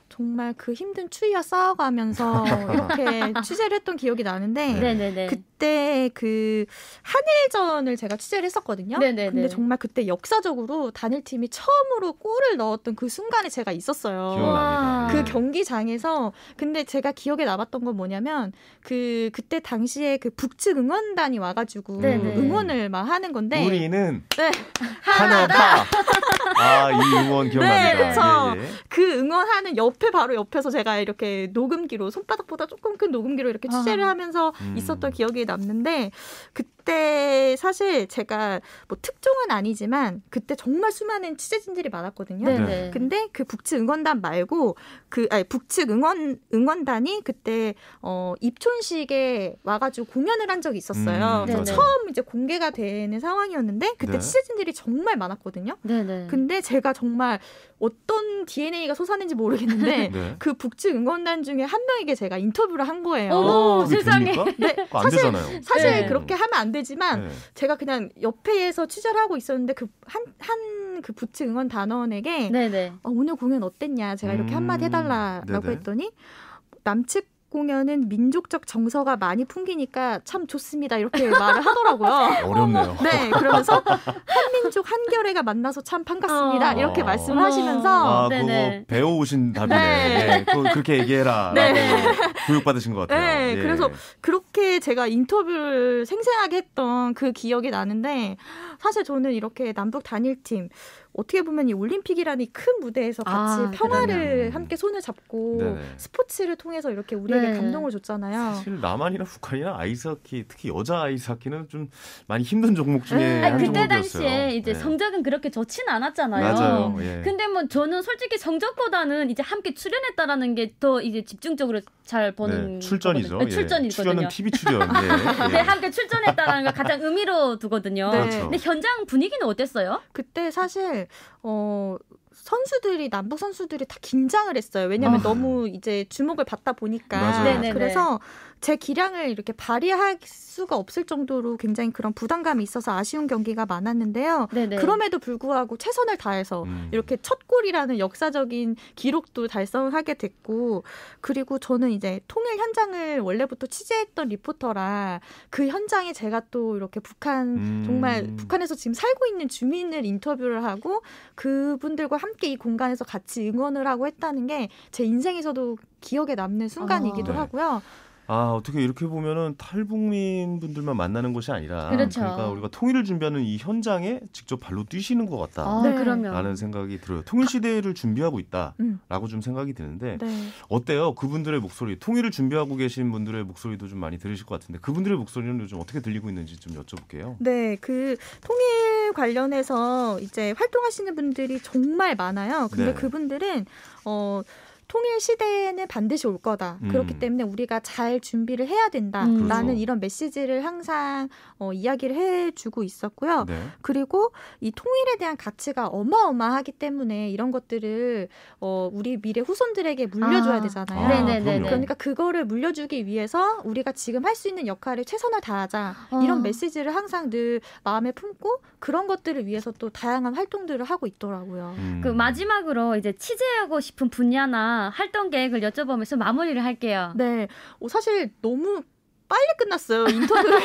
정말 그 힘든 추위와 싸워가면서 이렇게 취재를 했던 기억이 나는데 네네네. 그때 그 한일전을 제가 취재를 했었거든요. 네네네. 근데 정말 그때 역사적으로 단일팀이 처음으로 골을 넣었던 그 순간에 제가 있었어요. 기억납니다. 그 예. 경기장에서. 근데 제가 기억에 남았던 건 뭐냐면 그때 당시에 그 북측 응원단이 와가지고 네네. 응원을 막 하는 건데 우리는 네. 하나다. 이 응원 기억납니다. 네, 그쵸. 예. 그 응원하는 바로 옆에서 제가 이렇게 녹음기로 손바닥보다 조금 큰 녹음기로 이렇게 취재를 하면서 있었던 기억이 남는데 그때 사실 제가 뭐 특종은 아니지만 그때 정말 수많은 취재진들이 많았거든요. 네네. 근데 그 북측 응원단 말고 북측 응원단이 그때 입촌식에 와가지고 공연을 한 적이 있었어요. 네네. 처음 이제 공개가 되는 상황이었는데 그때 네. 취재진들이 정말 많았거든요. 네네. 근데 제가 정말 어떤 DNA가 솟았는지 모르겠는데 네. 그 북측 응원단 중에 한 명에게 제가 인터뷰를 한 거예요. 어머, 그게 세상에. 됩니까? 네, 그거 안 되잖아요. 사실 네. 그렇게 하면 안 되지만 네. 제가 그냥 옆에서 취재를 하고 있었는데 그 그 북측 응원 단원에게 네네. 오늘 공연 어땠냐 제가 이렇게 한마디 해달라고 네네. 했더니 남측 공연은 민족적 정서가 많이 풍기니까 참 좋습니다 이렇게 말을 하더라고요. 어렵네요. 네, 그러면서 한민족 한결애가 만나서 참 반갑습니다 이렇게 말씀을 하시면서 그거 네네. 배워오신 답이네. 네. 또 그렇게 얘기해라. 네. 라고 교육받으신 것 같아요. 네, 예. 그래서 그렇게 제가 인터뷰를 생생하게 했던 그 기억이 나는데 사실 저는 이렇게 남북 단일팀 어떻게 보면 이 올림픽이라는 이 큰 무대에서 같이 평화를 그러네요. 함께 손을 잡고 네네. 스포츠를 통해서 이렇게 우리에게 네. 감동을 줬잖아요. 사실 남한이나 북한이나 아이스하키, 특히 여자 아이스하키는 좀 많이 힘든 종목 중에 네. 한 그때 종목이었어요. 당시에 이제 네. 성적은 그렇게 좋지는 않았잖아요. 맞아요. 예. 근데 뭐 저는 솔직히 성적보다는 이제 함께 출연했다라는 게 더 이제 집중적으로 잘 보는 네, 출전이죠. 거거든요. 네, 출전이거든요. 출연은 TV 출연. 예. 네, 함께 출전했다라는 걸 가장 의미로 두거든요. 네. 그렇죠. 근데 현장 분위기는 어땠어요? 그때 사실 선수들이 남북 선수들이 다 긴장을 했어요. 왜냐하면 너무 이제 주목을 받다 보니까. 맞아요. 네네네. 그래서 제 기량을 이렇게 발휘할 수가 없을 정도로 굉장히 그런 부담감이 있어서 아쉬운 경기가 많았는데요. 네네. 그럼에도 불구하고 최선을 다해서 이렇게 첫 골이라는 역사적인 기록도 달성하게 됐고 그리고 저는 이제 통일 현장을 원래부터 취재했던 리포터라 그 현장에 제가 또 이렇게 북한 정말 북한에서 지금 살고 있는 주민을 인터뷰를 하고 그분들과 함께 이 공간에서 같이 응원을 하고 했다는 게 제 인생에서도 기억에 남는 순간이기도 네. 하고요. 어떻게 이렇게 보면은 탈북민 분들만 만나는 것이 아니라 그렇죠. 그러니까 우리가 통일을 준비하는 이 현장에 직접 발로 뛰시는 것 같다. 네. 그러면. 라는 생각이 들어요. 통일 시대를 준비하고 있다라고 좀 생각이 드는데 네. 어때요? 그분들의 목소리, 통일을 준비하고 계신 분들의 목소리도 좀 많이 들으실 것 같은데 그분들의 목소리는 요즘 어떻게 들리고 있는지 좀 여쭤볼게요. 네, 그 통일 관련해서 이제 활동하시는 분들이 정말 많아요. 근데 네. 그분들은 통일 시대에는 반드시 올 거다. 그렇기 때문에 우리가 잘 준비를 해야 된다라는 그렇죠. 이런 메시지를 항상 이야기를 해주고 있었고요. 네. 그리고 이 통일에 대한 가치가 어마어마하기 때문에 이런 것들을 우리 미래 후손들에게 물려줘야 되잖아요. 네네네. 그러니까 그거를 물려주기 위해서 우리가 지금 할 수 있는 역할을 최선을 다하자 이런 메시지를 항상 늘 마음에 품고 그런 것들을 위해서 또 다양한 활동들을 하고 있더라고요. 그 마지막으로 이제 취재하고 싶은 분야나 활동 계획을 여쭤보면서 마무리를 할게요. 네, 사실 너무 빨리 끝났어요 인터뷰를.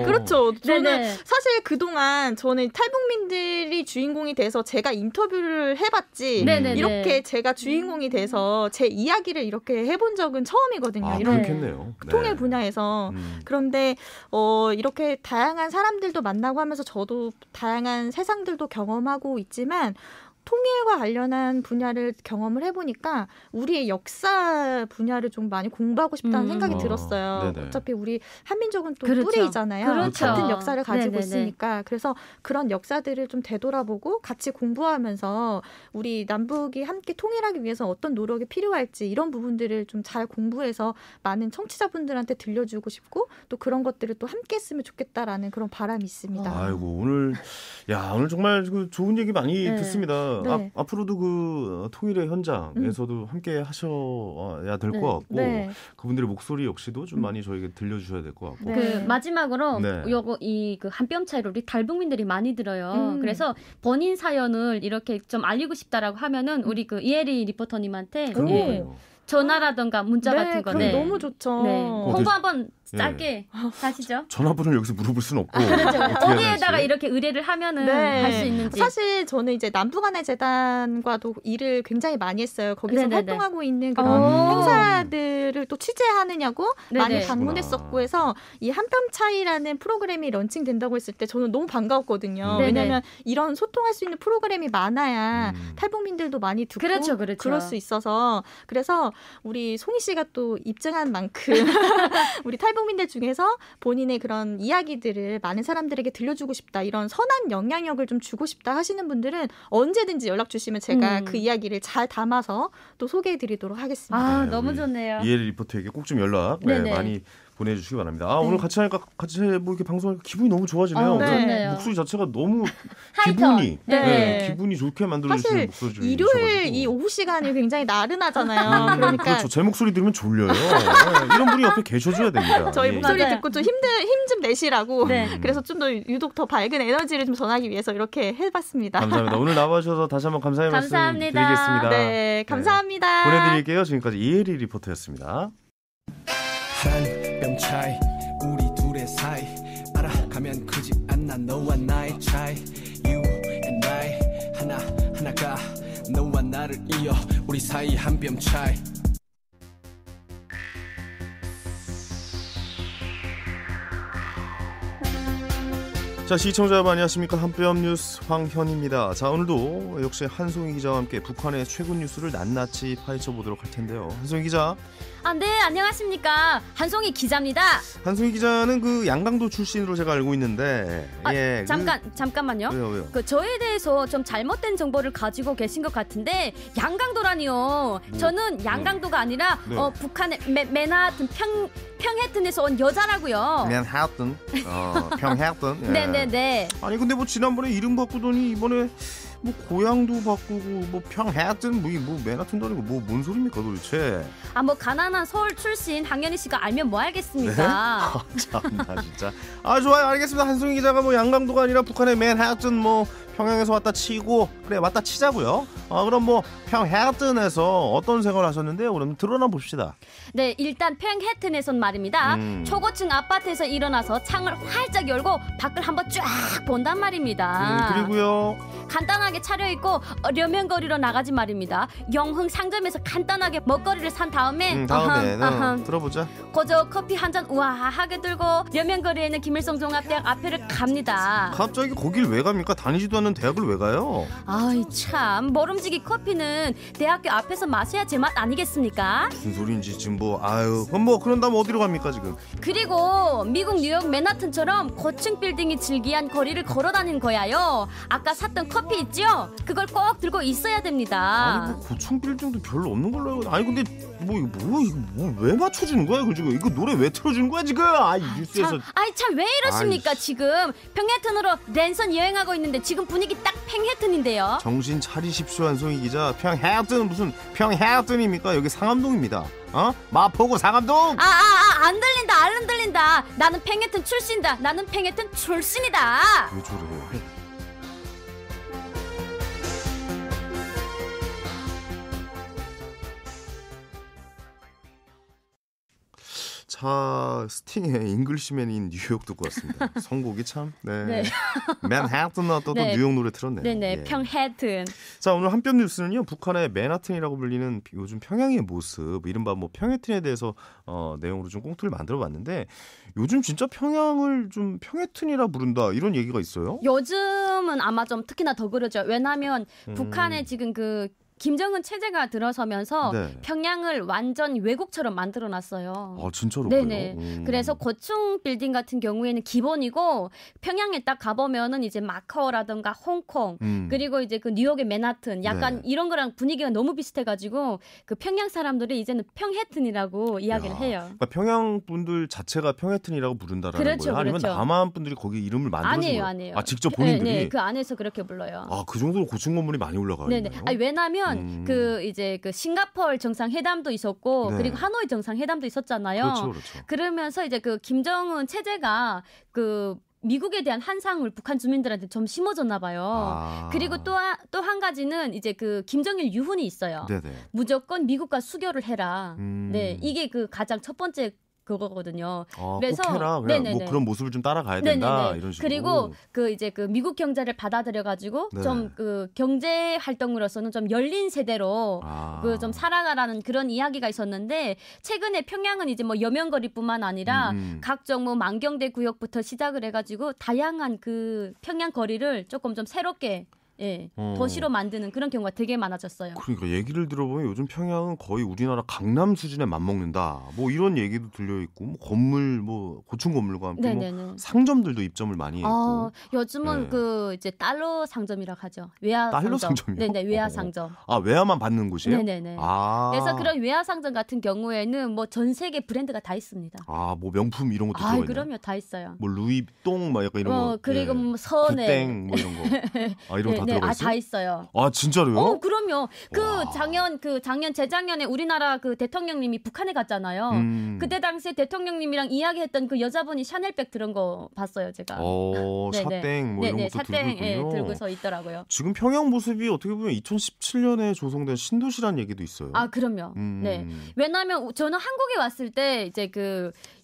그렇죠. 저는 네네. 사실 그동안 저는 탈북민들이 주인공이 돼서 제가 인터뷰를 해봤지 네네네. 이렇게 제가 주인공이 돼서 제 이야기를 이렇게 해본 적은 처음이거든요. 이런 그렇겠네요. 통일 네. 분야에서. 그런데 이렇게 다양한 사람들도 만나고 하면서 저도 다양한 세상들도 경험하고 있지만 통일과 관련한 분야를 경험을 해보니까 우리의 역사 분야를 좀 많이 공부하고 싶다는 생각이 들었어요. 네네. 어차피 우리 한민족은 또 그렇죠. 뿌리잖아요. 그렇죠. 같은 역사를 가지고 네네네. 있으니까. 그래서 그런 역사들을 좀 되돌아보고 같이 공부하면서 우리 남북이 함께 통일하기 위해서 어떤 노력이 필요할지 이런 부분들을 좀 잘 공부해서 많은 청취자분들한테 들려주고 싶고 또 그런 것들을 또 함께 했으면 좋겠다라는 그런 바람이 있습니다. 아이고 오늘 정말 그 좋은 얘기 많이 네. 듣습니다. 네. 앞으로도 그 통일의 현장에서도 함께 하셔야 될 것 네. 같고 네. 그분들의 목소리 역시도 좀 많이 저에게 들려주셔야 될 것 같고. 네. 그 마지막으로 네. 요거 이 그 한 뼘 차이로 우리 탈북민들이 많이 들어요. 그래서 본인 사연을 이렇게 좀 알리고 싶다라고 하면은 우리 그 이혜리 리포터님한테 그런 예, 거예요. 전화라던가 문자 네, 같은 거 그럼 네. 너무 좋죠. 네. 어디- 홍보 한번 예. 짧게 하시죠. 전화번호를 여기서 물어볼 수는 없고 그렇죠. 어떻게 해야 어디에다가 될지. 이렇게 의뢰를 하면은 네. 할 수 있는지. 사실 저는 이제 남북한의 재단과도 일을 굉장히 많이 했어요. 거기서 네네네. 활동하고 있는 그런 오. 행사들을 또 취재하느냐고 많이 네네. 방문했었고 해서 이 한 뼘 차이라는 프로그램이 런칭된다고 했을 때 저는 너무 반가웠거든요. 네네. 왜냐하면 이런 소통할 수 있는 프로그램이 많아야 음. 탈북민들도 많이 듣고 그렇죠. 그럴 수 있어서 그래서 우리 송희 씨가 또 입증한 만큼 우리 탈북민들 중에서 본인의 그런 이야기들을 많은 사람들에게 들려주고 싶다 이런 선한 영향력을 좀 주고 싶다 하시는 분들은 언제든지 연락 주시면 제가 그 이야기를 잘 담아서 또 소개해드리도록 하겠습니다. 아 네, 너무 우리 좋네요. 이혜리 리포터에게 꼭 좀 연락 네네. 많이 보내주시기 바랍니다. 네. 오늘 같이 하니까 같이 뭐 이렇게 방송하니까 기분이 너무 좋아지네요. 아, 네. 좋네요. 목소리 자체가 너무 하이톤. 기분이 네. 기분이 좋게 만들어주시는 사실 목소리를 일요일 주셔가지고. 이 오후 시간이 굉장히 나른하잖아요. 그러니까 그렇죠. 제 목소리 들으면 졸려요. 네, 이런 분이 옆에 계셔줘야 됩니다. 저희 예. 목소리 맞아요. 듣고 좀 힘 좀 내시라고 네. 그래서 좀 더 유독 더 밝은 에너지를 좀 전하기 위해서 이렇게 해봤습니다. 감사합니다. 오늘 나와주셔서 다시 한번 감사의 말씀 감사합니다. 드리겠습니다. 네, 감사합니다. 보내드릴게요. 지금까지 이혜리 리포터였습니다. 한 뼘 차이 우리 둘의 사이 알아가면 크지 않나 너와 나의 차이 You and I 하나가 너와 나를 이어 우리 사이 한 뼘 차이 자, 시청자 여러분 안녕하십니까. 한뼘 뉴스 황현입니다. 자, 오늘도 역시 한송희 기자와 함께 북한의 최근 뉴스를 낱낱이 파헤쳐 보도록 할 텐데요. 한송희 기자. 아, 네, 안녕하십니까. 한송희 기자입니다. 한송희 기자는 그 양강도 출신으로 제가 알고 있는데 아, 예, 잠깐만요. 왜요? 그 저에 대해서 좀 잘못된 정보를 가지고 계신 것 같은데 양강도라니요. 저는 양강도가 아니라 네. 북한의 맨하튼 평해튼에서 온 여자라고요. 맨하튼, 평해튼. 예. 네네네. 아니 근데 뭐 지난번에 이름 바꾸더니 이번에 뭐 고향도 바꾸고 뭐 평해튼 뭐 맨하튼도 아니고 뭐 뭔 소리입니까 도대체? 아, 뭐 가난한 서울 출신 황현희 씨가 알면 뭐 네? 알겠습니까? 아, 참나 진짜. 아 좋아요 알겠습니다. 한송희 기자가 뭐 양강도가 아니라 북한의 맨하튼 뭐 평양에서 왔다 치고 그래 왔다 치자고요. 그럼 뭐 평해튼에서 어떤 생활을 하셨는데요? 그럼 드러나 봅시다. 네, 일단 평해튼에선 말입니다. 초고층 아파트에서 일어나서 창을 활짝 열고 밖을 한번 쫙 본단 말입니다. 그리고요. 간단하게 차려입고 려면거리로 나가지 말입니다. 영흥 상점에서 간단하게 먹거리를 산 다음에 다음에 들어보자. 거저 커피 한 잔 우아하게 들고 려면거리에 있는 김일성 종합대학 앞에를 갑니다. 갑자기 거길 왜 갑니까? 다니지도 않는 대학을 왜 가요? 아이 참 모름지기 커피는 대학교 앞에서 마셔야 제맛 아니겠습니까? 무슨 소리인지 지금 뭐 그럼 뭐 그런다면 어디로 갑니까 지금? 그리고 미국 뉴욕 맨하튼처럼 고층 빌딩이 즐기한 거리를 걸어다니는 거야요. 아까 샀던 커피 있죠? 그걸 꼭 들고 있어야 됩니다. 아니 뭐 고층 빌딩도 별로 없는 걸로 알고. 아니 근데 이거 왜 맞춰주는 거야? 지금 이거 노래 왜 틀어주는 거야 지금? 뉴스에서. 참 왜 이러십니까? 지금 평해튼으로 랜선 여행하고 있는데 지금 분위기 딱 평해튼인데요. 정신 차리십시오 한송희 기자. 평해튼 무슨 평해튼입니까? 여기 상암동입니다. 마포구 상암동. 안 들린다 안 들린다. 나는 평해튼 출신이다. 나는 평해튼 출신이다. 왜 저래? 자 스팅의 잉글리시맨인 뉴욕 듣고 왔습니다. 선곡이 참 네. 맨하튼 나왔던 또 뉴욕 노래 틀었네요. 네네. 예. 평해튼. 자, 오늘 한뼘 뉴스는요. 북한의 맨하튼이라고 불리는 요즘 평양의 모습, 이른바 뭐 평해튼에 대해서 내용으로 좀 꽁트를 만들어봤는데 요즘 진짜 평양을 좀 평해튼이라 부른다 이런 얘기가 있어요. 요즘은 아마 좀 특히나 더 그러죠. 왜냐하면 북한에 지금 그 김정은 체제가 들어서면서 네. 평양을 완전 외국처럼 만들어놨어요. 아, 진짜로 네네. 그래요? 그래서 고층 빌딩 같은 경우에는 기본이고 평양에 딱 가보면은 이제 마카오라든가 홍콩 그리고 이제 그 뉴욕의 맨하튼 약간 네. 이런 거랑 분위기가 너무 비슷해가지고 그 평양 사람들이 이제는 평해튼이라고 이야기를 해요. 그러니까 평양 분들 자체가 평해튼이라고 부른다라는 그렇죠, 거예요? 아니면 그렇죠. 남한 분들이 거기 이름을 만들어서 아니에요. 아, 직접 본인들이? 네, 그 안에서 그렇게 불러요. 아, 그 정도로 고층 건물이 많이 올라가 네네. 있나요? 아니, 왜냐하면 그 이제 그 싱가포르 정상회담도 있었고 네. 그리고 하노이 정상회담도 있었잖아요. 그렇죠. 그러면서 이제 그 김정은 체제가 그 미국에 대한 한상을 북한 주민들한테 좀 심어줬나 봐요. 아. 그리고 또 한 가지는 이제 그 김정일 유훈이 있어요. 네네. 무조건 미국과 수교를 해라. 네, 이게 그 가장 첫 번째 그거거든요. 아, 그래서 꼭 해라. 그냥 네네네. 뭐 그런 모습을 좀 따라가야 된다. 네네네. 이런 식으로. 그리고 그 이제 그 미국 경제를 받아들여 가지고 네. 좀 그 경제 활동으로서는 좀 열린 세대로 그 좀 살아가라는 그런 이야기가 있었는데 최근에 평양은 이제 뭐 여명거리뿐만 아니라 각종 뭐 만경대 구역부터 시작을 해가지고 다양한 그 평양 거리를 조금 좀 새롭게 도시로 만드는 그런 경우가 되게 많아졌어요. 그러니까 얘기를 들어보면 요즘 평양은 거의 우리나라 강남 수준에 맞먹는다. 뭐 이런 얘기도 들려 있고, 뭐 건물, 뭐 고층 건물과 함께 뭐 상점들도 입점을 많이 했고. 요즘은 네. 그 이제 달러 상점이라고 하죠. 외화 달러 상점. 상점이요? 네네, 외화 상점. 아, 외화만 받는 곳이에요? 네네네. 아. 그래서 그런 외화 상점 같은 경우에는 뭐 전 세계 브랜드가 다 있습니다. 아, 뭐 명품 이런 것도 들어가 있나요? 그럼요, 다 있어요. 뭐 루이비통 막 약간 이런 거. 그리고 뭐 선에. 땡 뭐 이런 거. 아, 이런 거 다 들어가 있어요? 다 있어요. 아, 진짜로요? 그럼요. 재작년에 우리나라 그 대통령님이 북한에 갔잖아요. 그때 당시에 대통령님이랑 이야기했던 그 여자분이 샤넬백 들은 거 봤어요, 제가. 샷땡 뭐 이런 것도 들고 있군요. 들고서 있더라고요. 지금 평양 모습이 어떻게 보면 2017년에 조성된 신도시라는 얘기도 있어요. 아, 그럼요. 네. 왜냐하면 저는 한국에 왔을 때 이제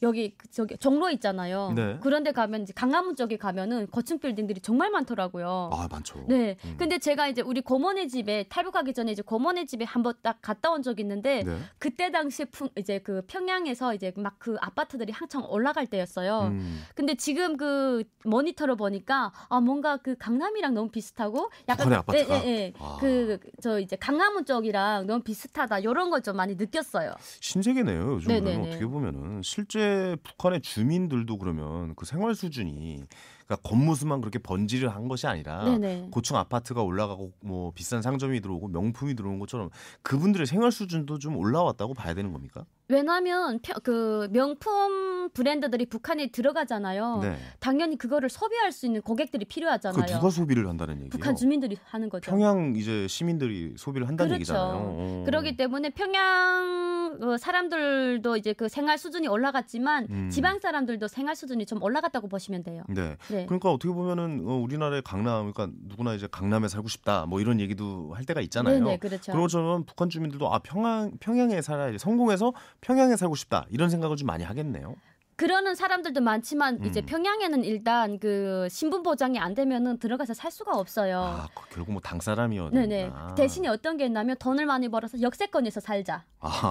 저기 종로 있잖아요. 네. 그런데 가면 이제 강화문 쪽에 가면은 고층 빌딩들이 정말 많더라고요. 아, 많죠. 네. 근데 제가 이제 우리 고모네 집에 탈북하기 전에 이제 고모네 집에 한번 딱 갔다 온 적이 있는데 네. 그때 당시에 이제 그 평양에서 이제 막 그 아파트들이 한창 올라갈 때였어요. 근데 지금 그 모니터로 보니까 뭔가 그 강남이랑 너무 비슷하고 약간 북한의 아파트가? 저 이제 강화문 쪽이랑 너무 비슷하다. 이런 걸 좀 많이 느꼈어요. 신세계네요. 요즘 네네네. 어떻게 보면은 실제 북한의 주민들도 그러면 그 생활 수준이 그러니까 겉모습만 그렇게 번지를 한 것이 아니라 네네. 고층 아파트가 올라가고 뭐 비싼 상점이 들어오고 명품이 들어오는 것처럼 그분들의 생활 수준도 좀 올라왔다고 봐야 되는 겁니까? 왜냐하면 그 명품 브랜드들이 북한에 들어가잖아요. 네. 당연히 그거를 소비할 수 있는 고객들이 필요하잖아요. 그 누가 소비를 한다는 얘기예요? 북한 주민들이 하는 거죠. 평양 이제 시민들이 소비를 한다는 그렇죠. 얘기잖아요. 그렇기 때문에 평양 사람들도 이제 그 생활 수준이 올라갔지만 지방 사람들도 생활 수준이 좀 올라갔다고 보시면 돼요. 네. 네. 그러니까 어떻게 보면은 우리나라의 강남, 그러니까 누구나 이제 강남에 살고 싶다, 뭐 이런 얘기도 할 때가 있잖아요. 네네, 그렇죠. 그런 것처럼 북한 주민들도 평양에 살아야 성공해서 평양에 살고 싶다 이런 생각을 좀 많이 하겠네요. 그러는 사람들도 많지만 이제 평양에는 일단 그 신분 보장이 안 되면은 들어가서 살 수가 없어요. 아, 결국 뭐 당 사람이었나. 네네. 대신에 어떤 게 있냐면 돈을 많이 벌어서 역세권에서 살자.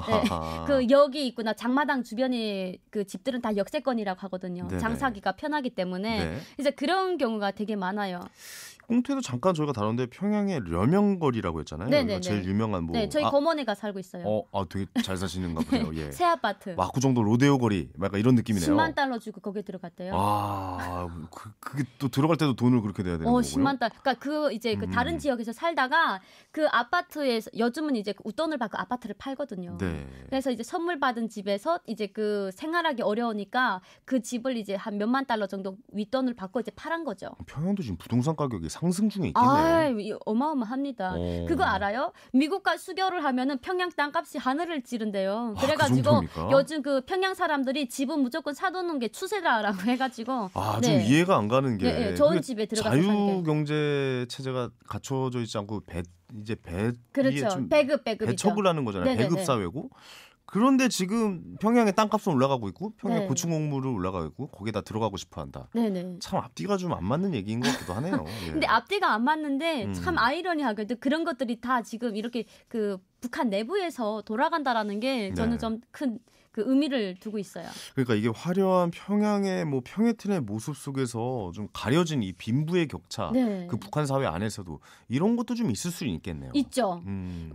네. 아. 그 여기 있구나 장마당 주변의 그 집들은 다 역세권이라고 하거든요. 네네. 장사하기가 편하기 때문에 네. 이제 그런 경우가 되게 많아요. 꽁트에도 잠깐 저희가 다뤘는데 평양의 려명거리라고 했잖아요. 네네네. 제일 유명한 뭐. 네, 저희 고모네가 살고 있어요. 되게 잘 사시는가 보네요. 예. 새 아파트. 압구정도 로데오 거리, 약간 이런 느낌이네요. 10만 달러 주고 거기에 들어갔대요. 그게 또 들어갈 때도 돈을 그렇게 내야 되는 거고요. 10만 달러. 그러니까 그 이제 그 다른 지역에서 살다가 그 아파트에서 요즘은 이제 웃돈을 받고 아파트를 팔거든요. 네. 그래서 이제 선물 받은 집에서 이제 그 생활하기 어려우니까 그 집을 이제 한 몇만 달러 정도 윗돈을 받고 이제 팔은 거죠. 평양도 지금 부동산 가격이 상승 중에 있겠네요. 어마어마합니다. 그거 알아요? 미국과 수교를 하면은 평양 땅값이 하늘을 찌른대요. 그래가지고 요즘 그 평양 사람들이 집은 무조건 사두는 게 추세다라고 해가지고. 좀 이해가 안 가는 게 좋은 집에 들어가서 사는 게. 자유 경제 체제가 갖춰져 있지 않고 이제 그렇죠. 배급이죠. 배척을 하는 거잖아요. 네네네. 배급 사회고. 그런데 지금 평양의 땅값은 올라가고 있고 평양 네. 고층건물은 올라가고 있고 거기다 들어가고 싶어한다. 네네. 참 앞뒤가 좀 안 맞는 얘기인 것 같기도 하네요. 예. 근데 앞뒤가 안 맞는데 참 음. 아이러니하게도 그런 것들이 다 지금 이렇게 그 북한 내부에서 돌아간다라는 게 저는 네. 좀 큰 그 의미를 두고 있어요. 그러니까 이게 화려한 평양의 뭐 평해튼의 모습 속에서 좀 가려진 이 빈부의 격차, 네. 그 북한 사회 안에서도 이런 것도 좀 있을 수 있겠네요. 있죠.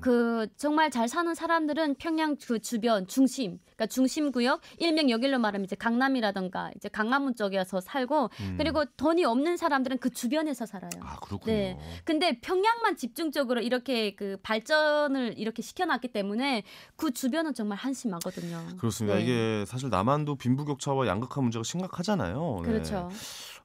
그 정말 잘 사는 사람들은 평양 그 주변 중심, 그러니까 중심 구역, 일명 여길로 말하면 이제 강남이라던가 이제 강화문 쪽에서 살고 그리고 돈이 없는 사람들은 그 주변에서 살아요. 아 그렇군요. 네. 근데 평양만 집중적으로 이렇게 그 발전을 이렇게 시켜놨기 때문에 그 주변은 정말 한심하거든요. 그렇습니다. 네. 이게 사실 남한도 빈부격차와 양극화 문제가 심각하잖아요. 네. 그렇죠.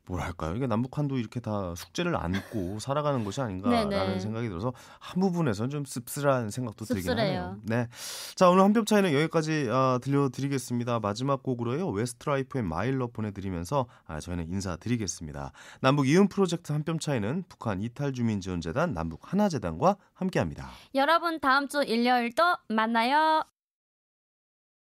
뭐랄까요? 이게 남북한도 이렇게 다 숙제를 안고 살아가는 것이 아닌가라는 네네. 생각이 들어서 한 부분에서는 좀 씁쓸한 생각도 들긴 씁쓸해요. 하네요. 네, 자 오늘 한 뼘 차이는 여기까지 들려드리겠습니다. 마지막 곡으로요 웨스트라이프의 마일러 보내드리면서 저희는 인사드리겠습니다. 남북 이음 프로젝트 한 뼘 차이는 북한 이탈주민지원재단 남북 하나재단과 함께합니다. 여러분 다음 주 일요일 또 만나요.